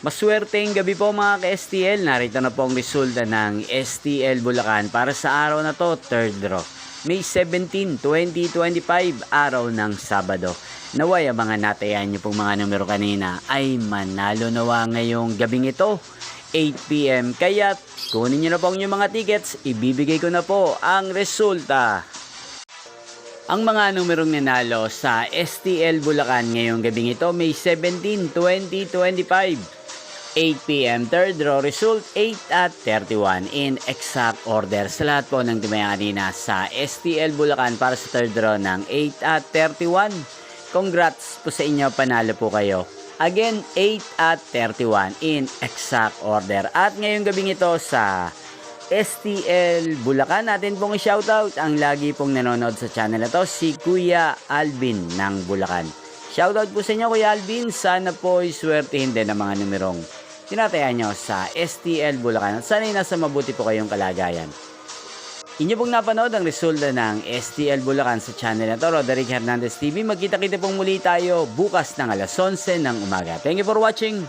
Maswerteng gabi po mga ka-STL. Narito na po ang resulta ng STL Bulacan para sa araw na to, third draw. May 17, 2025, araw ng Sabado. Naway ang mga natayan nyo pong mga numero kanina ay manalo nawa ngayong gabing ito, 8 PM. Kaya kunin nyo na po ang inyong mga tickets, ibibigay ko na po ang resulta. Ang mga numerong nanalo sa STL Bulacan ngayong gabing ito, May 17, 2025. 8 PM, third draw result 8 at 31 in exact order sa lahat po ng timaya kanina sa STL Bulacan para sa third draw ng 8 at 31. Congrats po sa inyo, panalo po kayo. Again, 8 at 31 in exact order. At ngayong gabing ito sa STL Bulacan, natin pong i-shoutout ang lagi pong nanonood sa channel na to, si Kuya Alvin ng Bulacan. Shoutout po sa inyo, Kuya Alvin. Sana po iswertihin din ang mga numerong tinataya nyo sa STL Bulacan. At sana'y nasa mabuti po kayong kalagayan. Inyo pong napanood ang resulta ng STL Bulacan sa channel na to, Roderick Hernandez TV. Magkita-kita pong muli tayo bukas ng alas 11 ng umaga. Thank you for watching.